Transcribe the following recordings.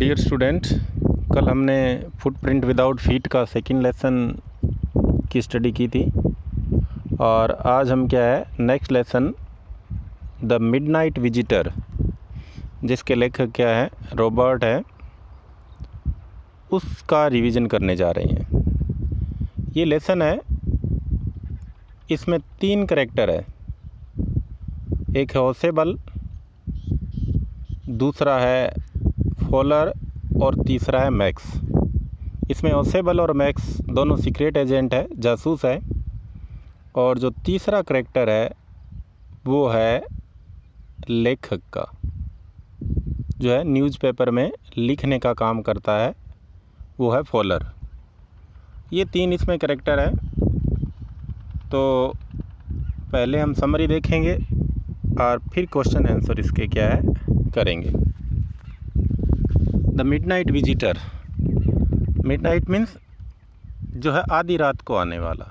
Dear student, कल हमने footprint without feet का सेकंड लेसन की स्टडी की थी और आज हम क्या है next lesson the midnight visitor, जिसके लेखक क्या है रॉबर्ट है, उसका रिवीजन करने जा रहे हैं। ये लेसन है, इसमें 3 कैरेक्टर है। एक है ओसेबल, दूसरा है फॉलर और तीसरा है मैक्स। इसमें ओसेबल और मैक्स दोनों सीक्रेट एजेंट है, जासूस है। और जो तीसरा कैरेक्टर है वो है लेखक का, जो है न्यूज़पेपर में लिखने का काम करता है, वो है फॉलर। ये 3 इसमें कैरेक्टर है। तो पहले हम समरी देखेंगे और फिर क्वेश्चन आंसर इसके क्या है करेंगे। The midnight visitor, midnight means जो है आधी रात को आने वाला।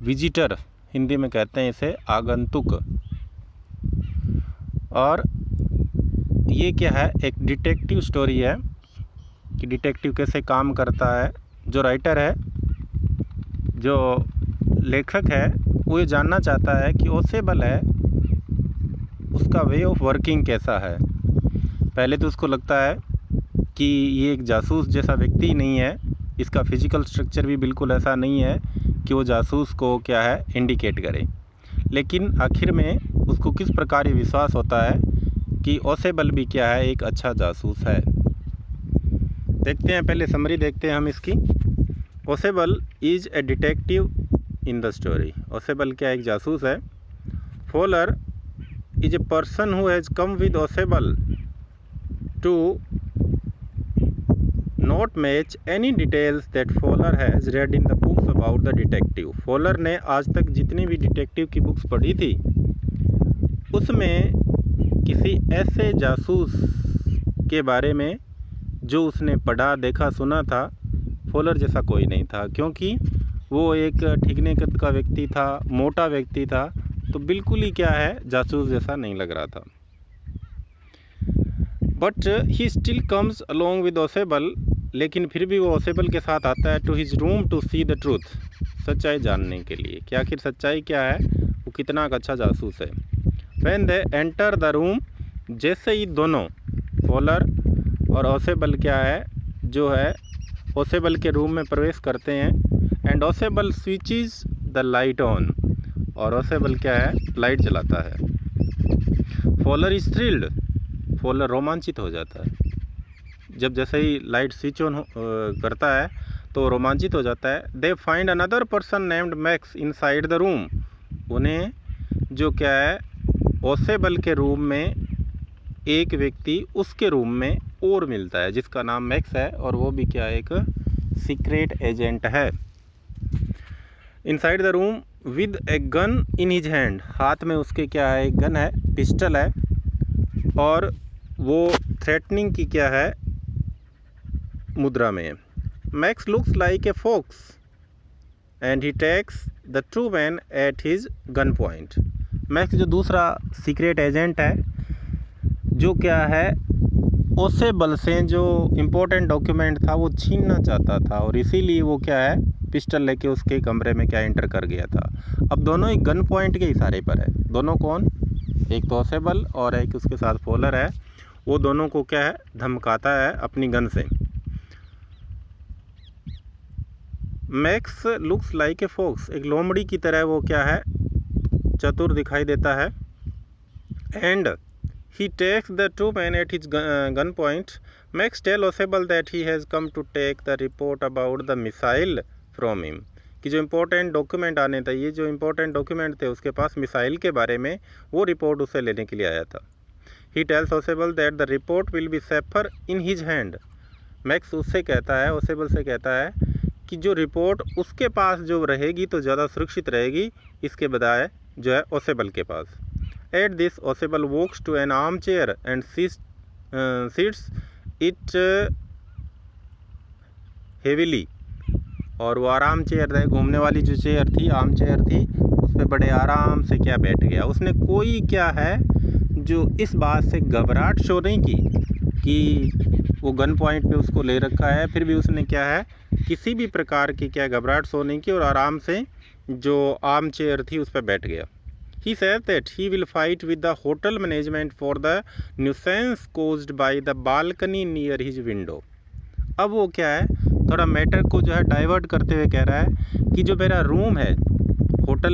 विजिटर हिंदी में कहते हैं इसे आगंतुक। और ये क्या है, एक डिटेक्टिव स्टोरी है कि डिटेक्टिव कैसे काम करता है। जो राइटर है, जो लेखक है, वो ये जानना चाहता है कि ओसेबल है उसका वे ऑफ वर्किंग कैसा है। पहले तो उसको लगता है कि ये एक जासूस जैसा व्यक्ति नहीं है, इसका फिजिकल स्ट्रक्चर भी बिल्कुल ऐसा नहीं है कि वो जासूस को क्या है इंडिकेट करे। लेकिन आखिर में उसको किस प्रकार ये विश्वास होता है कि ओसेबल भी क्या है एक अच्छा जासूस है। देखते हैं, पहले समरी देखते हैं हम इसकी। Ausable is a detective in the story. Ausable क्या एक जासूस है। Fowler is a person who has come with Ausable to not match any details that Fowler has read in the books about the detective. Fowler ने आज तक जितनी भी detective की बुक्स पढ़ी थी उसमें किसी ऐसे जासूस के बारे में जो उसने पढ़ा देखा सुना था, फॉलर जैसा कोई नहीं था। क्योंकि वो एक ठीकने कद का व्यक्ति था, मोटा व्यक्ति था, तो बिल्कुल ही क्या है जासूस जैसा नहीं लग रहा था। But he still comes along with Ausable, लेकिन फिर भी वो ओसेबल के साथ आता है to his room to see the truth, सच्चाई जानने के लिए कि आखिर सच्चाई क्या है, वो कितना अच्छा जासूस है। When they enter the room, जैसे ही दोनों फॉलर और ओसेबल क्या है जो है ओसेबल के रूम में प्रवेश करते हैं, and Ausable switches the light on, और ओसेबल क्या है लाइट जलाता है। फॉलर इज थ्रिल्ड, फॉलर रोमांचित हो जाता है। जब जैसे ही लाइट स्विच ऑन करता है तो रोमांचित हो जाता है। They find another person named max inside the room, उन्हें जो क्या है ओसेबल के रूम में एक व्यक्ति उसके रूम में और मिलता है जिसका नाम मैक्स है, और वो भी क्या एक सीक्रेट एजेंट है। Inside the room with a gun in his hand, हाथ में उसके क्या है एक गन है, पिस्टल है, और वो थ्रेटनिंग की क्या है मुद्रा में। Max looks like a fox and he takes the true man at his gun point. Max जो दूसरा सीक्रेट एजेंट है, जो क्या है ओसेबल से जो इम्पोर्टेंट डॉक्यूमेंट था वो छीनना चाहता था, और इसीलिए वो क्या है पिस्टल लेके उसके कमरे में क्या एंटर कर गया था। अब दोनों ही गन पॉइंट के इशारे पर है। दोनों कौन, एक तो ओसेबल और एक उसके साथ फॉलर है, वो दोनों को क्या है धमकाता है अपनी गन से। Max looks like a fox, एक लोमड़ी की तरह वो क्या है चतुर दिखाई देता है। And he takes the true man at his gun point. Max tell Ausable that he has come to take the report about the missile from him, कि जो इम्पोर्टेंट डॉक्यूमेंट आने थे, ये जो इम्पोर्टेंट डॉक्यूमेंट थे उसके पास मिसाइल के बारे में, वो रिपोर्ट उसे लेने के लिए आया था। He tells Ausable that the report will be safer in his hand. Max उससे कहता है, ओसेबल से कहता है कि जो रिपोर्ट उसके पास जो रहेगी तो ज़्यादा सुरक्षित रहेगी इसके बजाय जो है ओसेबल के पास। At this Ausable walks to an armchair and sits it heavily, और वो आराम चेयर है, घूमने वाली जो चेयर थी, आर्म चेयर थी, उस पर बड़े आराम से क्या बैठ गया। उसने कोई क्या है जो इस बात से घबराहट शो नहीं की कि वो गन पॉइंट पे उसको ले रखा है, फिर भी उसने क्या है किसी भी प्रकार की क्या घबराहट सो नहीं की और आराम से जो आर्म चेयर थी उस पर बैठ गया। He says that he will fight with the hotel management for the nuisance caused by the balcony near his window। अब वो क्या है थोड़ा मैटर को जो है डाइवर्ट करते हुए कह रहा है कि जो मेरा रूम है होटल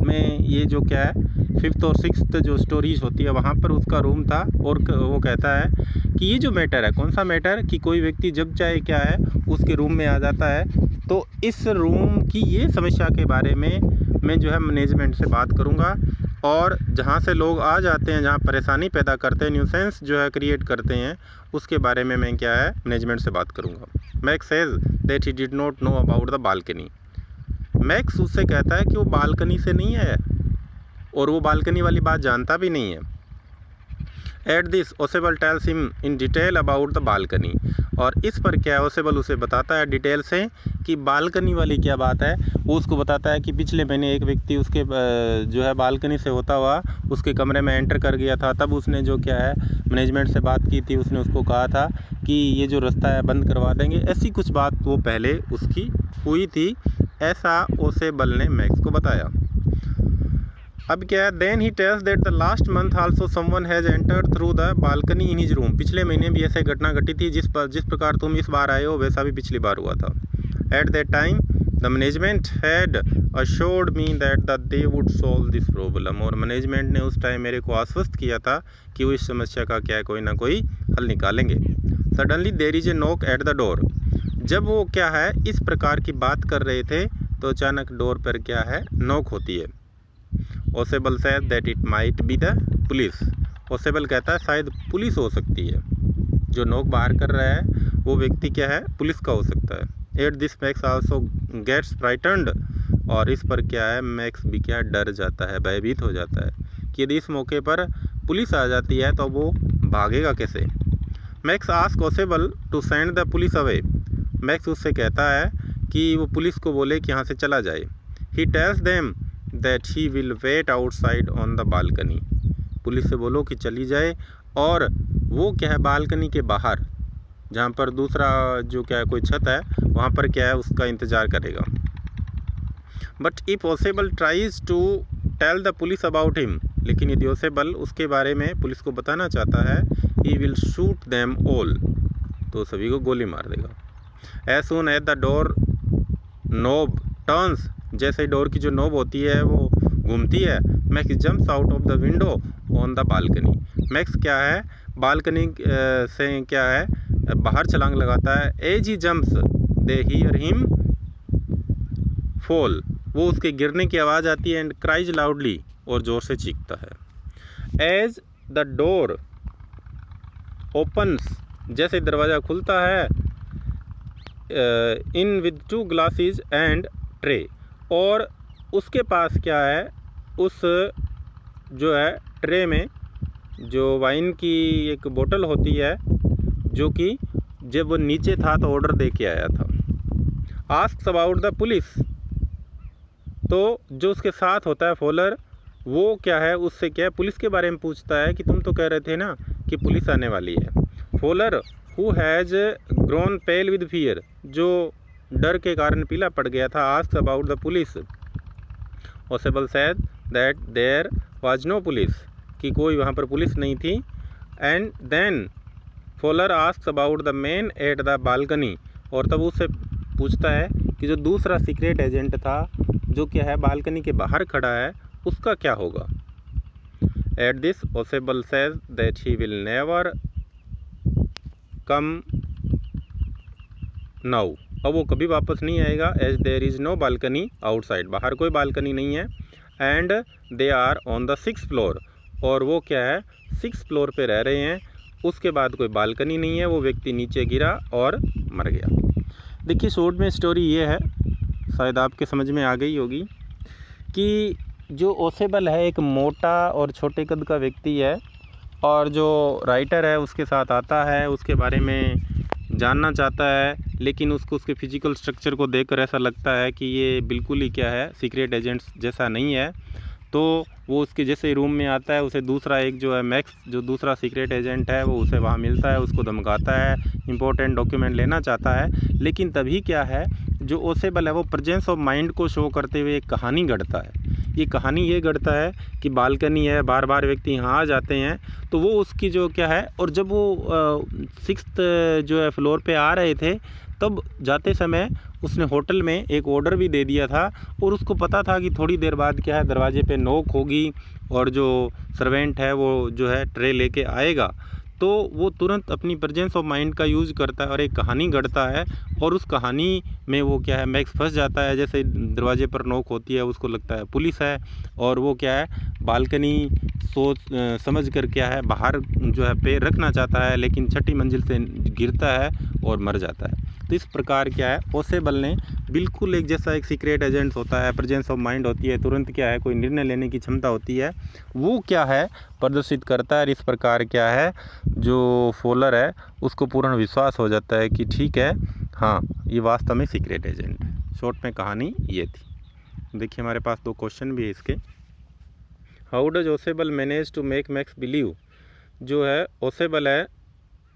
में, ये जो क्या है 5th और 6th जो स्टोरीज होती है वहाँ पर उसका रूम था, और वो कहता है कि ये जो मैटर है, कौन सा मैटर, कि कोई व्यक्ति जब चाहे क्या है उसके रूम में आ जाता है, तो इस रूम की ये समस्या के बारे में मैं जो है मैनेजमेंट से बात करूँगा, और जहाँ से लोग आ जाते हैं, जहाँ परेशानी पैदा करते हैं, न्यूसेंस जो है क्रिएट करते हैं, उसके बारे में मैं क्या है मैनेजमेंट से बात करूँगा। Max says that he did not know about the balcony. Max उससे कहता है कि वो बालकनी से नहीं है और वो बालकनी वाली बात जानता भी नहीं है। At this Ausable tells him in detail about the balcony, और इस पर क्या है ओसेबल उसे बताता है डिटेल से कि बालकनी वाली क्या बात है। वो उसको बताता है कि पिछले महीने एक व्यक्ति उसके जो है बालकनी से होता हुआ उसके कमरे में एंटर कर गया था, तब उसने जो क्या है मैनेजमेंट से बात की थी, उसने उसको कहा था कि ये जो रास्ता है बंद करवा देंगे, ऐसी कुछ बात वो पहले उसकी हुई थी, ऐसा ओसेबल ने मैक्स को बताया। अब क्या है, then he tells that the last month also someone has entered through the balcony in his room. पिछले महीने भी ऐसे घटना घटी थी, जिस प्रकार तुम इस बार आए हो वैसा भी पिछली बार हुआ था। At that time the management had assured me that they would solve this problem, और मैनेजमेंट ने उस टाइम मेरे को आश्वस्त किया था कि वो इस समस्या का क्या कोई ना कोई हल निकालेंगे। Suddenly there is a knock at the door. जब वो क्या है इस प्रकार की बात कर रहे थे तो अचानक डोर पर क्या है नॉक होती है। Ausable said that it might be the police. Ausable कहता है शायद पुलिस हो सकती है, जो नॉक बाहर कर रहा है वो व्यक्ति क्या है पुलिस का हो सकता है। At this Max also gets frightened, और इस पर क्या है मैक्स भी क्या डर जाता है, भयभीत हो जाता है कि यदि इस मौके पर पुलिस आ जाती है तो वो भागेगा कैसे। Max ask Ausable to send the police away. Max उससे कहता है कि वो पुलिस को बोले कि यहाँ से चला जाए। He tells them that he will wait outside on the balcony. Police से बोलो कि चली जाए, और वो क्या है बालकनी के बाहर जहाँ पर दूसरा जो क्या है कोई छत है वहाँ पर क्या है उसका इंतज़ार करेगा। But if Ausable tries to tell the police about him, लेकिन यदि ओसेबल उसके बारे में पुलिस को बताना चाहता है, he will shoot them all, तो सभी को गोली मार देगा। As soon as the door knob turns, जैसे डोर की जो नोब होती है वो घूमती है, Max jumps out of the window on the balcony. Max क्या है बालकनी से क्या है बाहर छलांग लगाता है। As he jumps they hear him fall, वो उसके गिरने की आवाज़ आती है, एंड क्राइज लाउडली, और ज़ोर से चीखता है। एज द डोर ओपन्स, जैसे दरवाज़ा खुलता है, in with 2 glasses and tray, और उसके पास क्या है उस जो है ट्रे में जो वाइन की एक बोतल होती है, जो कि जब वो नीचे था तो ऑर्डर दे के आया था। आस्क्स अबाउट द पुलिस, तो जो उसके साथ होता है फॉलर, वो क्या है उससे क्या है पुलिस के बारे में पूछता है कि तुम तो कह रहे थे ना कि पुलिस आने वाली है। Fowler who has grown pale with fear, जो डर के कारण पीला पड़ गया था, asks about the police. Ausable said that there was no police, कि कोई वहाँ पर पुलिस नहीं थी। And then Fowler asks about the man at the balcony, और तब उससे पूछता है कि जो दूसरा सीक्रेट एजेंट था जो क्या है बालकनी के बाहर खड़ा है उसका क्या होगा। At this Ausable says that he will never come now, अब वो कभी वापस नहीं आएगा। As there is no balcony outside, बाहर कोई बालकनी नहीं है। And they are on the 6th floor, और वो क्या है 6th फ्लोर पे रह रहे हैं। उसके बाद कोई बालकनी नहीं है, वो व्यक्ति नीचे गिरा और मर गया। देखिए शॉर्ट में स्टोरी ये है, शायद आपके समझ में आ गई होगी, कि जो ओसेबल है एक मोटा और छोटे कद का व्यक्ति है, और जो राइटर है उसके साथ आता है, उसके बारे में जानना चाहता है, लेकिन उसको उसके फिजिकल स्ट्रक्चर को देखकर ऐसा लगता है कि ये बिल्कुल ही क्या है सीक्रेट एजेंट्स जैसा नहीं है। तो वो उसके जैसे रूम में आता है, उसे दूसरा एक जो है मैक्स, जो दूसरा सीक्रेट एजेंट है, वो उसे वहाँ मिलता है, उसको धमकाता है, इंपॉर्टेंट डॉक्यूमेंट लेना चाहता है। लेकिन तभी क्या है, जो ओसेबल है वो प्रेजेंस ऑफ माइंड को शो करते हुए एक कहानी गढ़ता है। ये कहानी ये गढ़ता है कि बालकनी है, बार बार व्यक्ति यहाँ आ जाते हैं, तो वो उसकी जो क्या है, और जब वो 6th जो है फ्लोर पे आ रहे थे, तब जाते समय उसने होटल में एक ऑर्डर भी दे दिया था, और उसको पता था कि थोड़ी देर बाद क्या है, दरवाजे पे नॉक होगी और जो सर्वेंट है वो जो है ट्रे लेके आएगा। तो वो तुरंत अपनी प्रेजेंस ऑफ माइंड का यूज़ करता है और एक कहानी गढ़ता है, और उस कहानी में वो क्या है, मैक्स फंस जाता है। जैसे दरवाजे पर नॉक होती है, उसको लगता है पुलिस है, और वो क्या है, बालकनी सोच समझ कर क्या है, बाहर जो है पैर रखना चाहता है, लेकिन 6ठी मंजिल से गिरता है और मर जाता है। तो इस प्रकार क्या है, ओसेबल ने बिल्कुल एक जैसा एक सीक्रेट एजेंट्स होता है, प्रेजेंस ऑफ माइंड होती है, तुरंत क्या है, कोई निर्णय लेने की क्षमता होती है, वो क्या है प्रदर्शित करता है। इस प्रकार क्या है, जो फॉलोअर है उसको पूर्ण विश्वास हो जाता है कि ठीक है, हाँ ये वास्तव में सीक्रेट एजेंट है। शॉर्ट में कहानी ये थी। देखिए हमारे पास 2 क्वेश्चन भी है इसके। How does Ausable manage to make Max believe, जो है ओसेबल है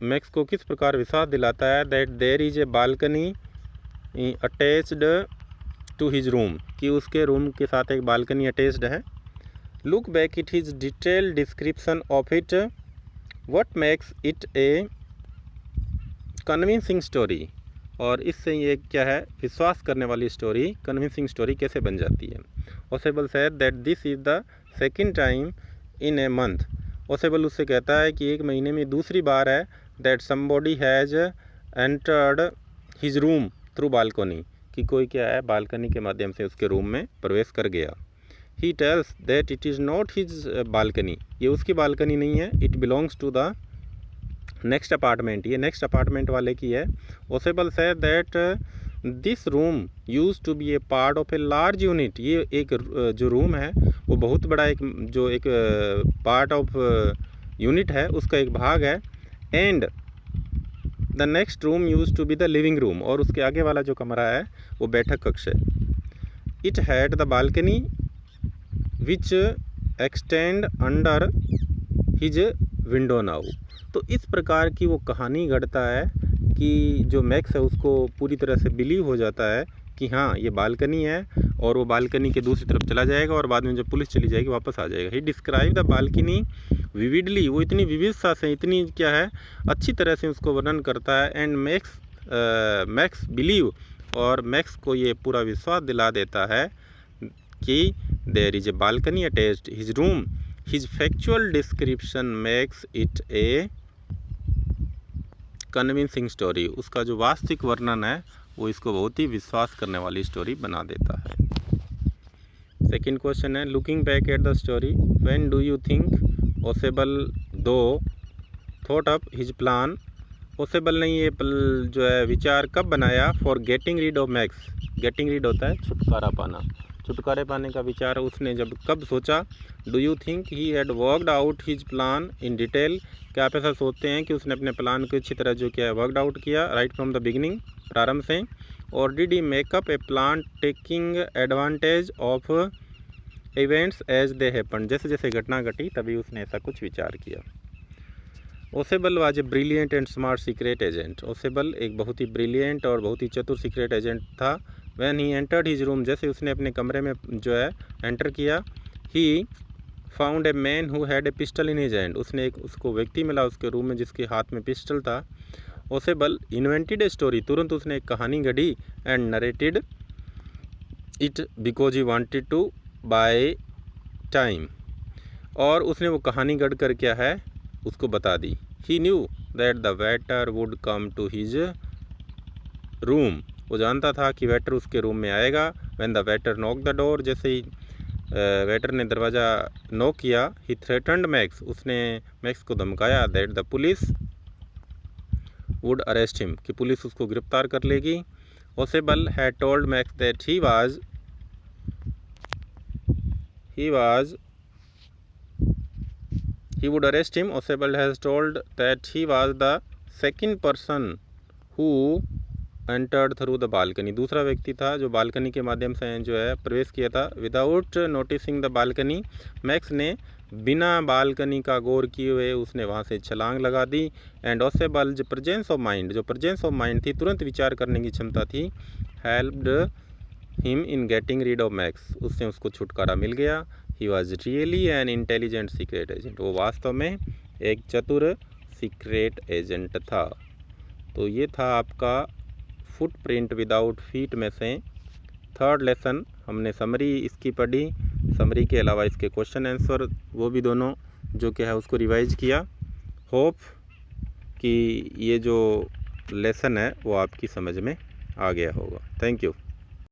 मैक्स को किस प्रकार विश्वास दिलाता है that there is a balcony attached to his room, कि उसके रूम के साथ एक बालकनी अटैच्ड है। Look back it his detail description of it, what makes it a convincing story, और इससे ये क्या है, विश्वास करने वाली स्टोरी, कन्विंसिंग स्टोरी कैसे बन जाती है। Ausable said that this is the second time in a month, Ausable उससे कहता है कि एक महीने में दूसरी बार है, that somebody has entered his room through balcony, कि कोई क्या है बालकनी के माध्यम से उसके रूम में प्रवेश कर गया। He tells that it is not his balcony, ये उसकी बालकनी नहीं है, it belongs to the next apartment, ये नेक्स्ट अपार्टमेंट वाले की है। Ausable said that this room use to be a part of a large unit, ये एक जो रूम है वो बहुत बड़ा एक जो एक पार्ट ऑफ यूनिट है, उसका एक भाग है। And the next room use to be the living room, और उसके आगे वाला जो कमरा है वो बैठक कक्ष है। It had the balcony which extend under his window now, तो इस प्रकार की वो कहानी गढ़ता है कि जो मैक्स है उसको पूरी तरह से बिलीव हो जाता है कि हाँ ये बालकनी है, और वो बालकनी के दूसरी तरफ चला जाएगा, और बाद में जब पुलिस चली जाएगी वापस आ जाएगा। ही डिस्क्राइब द बालकनी विविडली, वो इतनी विविधता से, इतनी क्या है अच्छी तरह से उसको वर्णन करता है। एंड मैक्स बिलीव, और मैक्स को ये पूरा विश्वास दिला देता है कि there is a balcony attached his room. His factual description makes it a convincing story, उसका जो वास्तविक वर्णन है वो इसको बहुत ही विश्वास करने वाली स्टोरी बना देता है। सेकंड क्वेश्चन है, looking back at the story, when do you think Osebal दो thought up his plan, Osebal ने ये जो है विचार कब बनाया for getting rid of Max, getting rid होता है छुटकारा पाना, छुटकारे पाने का विचार उसने जब कब सोचा। Do you think he had worked out his plan in detail, क्या आप ऐसा सोचते हैं कि उसने अपने प्लान को अच्छी तरह जो क्या है वर्कड आउट किया राइट फ्रॉम द बिगिनिंग, प्रारंभ से। और did he make up a plan taking advantage of events as they happen, जैसे जैसे घटना घटी तभी उसने ऐसा कुछ विचार किया। Osebal was a brilliant and smart secret agent, Osebal एक बहुत ही ब्रिलियंट और बहुत ही चतुर सीक्रेट एजेंट था। When he entered his room, जैसे उसने अपने कमरे में जो है एंटर किया, he found a man who had a pistol in his hand, उसने एक उसको व्यक्ति मिला उसके रूम में जिसके हाथ में पिस्टल था। ओसेबल इन्वेंटेड ए स्टोरी, तुरंत उसने एक कहानी गढ़ी, and narrated it because he wanted to buy time, और उसने वो कहानी गढ़ कर क्या है उसको बता दी। He knew that the waiter would come to his room, वो जानता था कि वेटर उसके रूम में आएगा। When the waiter knock the door, जैसे ही वेटर ने दरवाज़ा नॉक किया, ही थ्रेटन्ड मैक्स, उसने मैक्स को धमकाया that the police would arrest him, कि पुलिस उसको गिरफ्तार कर लेगी। Osebal had told Max that he would arrest him. Osebel has told that he was the second person who entered through the balcony, दूसरा व्यक्ति था जो बालकनी के माध्यम से जो है प्रवेश किया था। Without noticing the balcony, max ने बिना बालकनी का गौर किए हुए उसने वहाँ से छलांग लगा दी। एंड ओसेबल जो प्रेजेंस ऑफ माइंड थी, तुरंत विचार करने की क्षमता थी, helped him in getting rid of max, उससे उसको छुटकारा मिल गया। He was really an intelligent secret agent, वो वास्तव में एक चतुर सीक्रेट एजेंट था। तो ये था आपका फुटप्रिंट विदाउट फीट में से थर्ड लेसन। हमने समरी इसकी पढ़ी, समरी के अलावा इसके क्वेश्चन आंसर वो भी दोनों जो कि है उसको रिवाइज किया। होप कि ये जो लेसन है वो आपकी समझ में आ गया होगा। Thank you.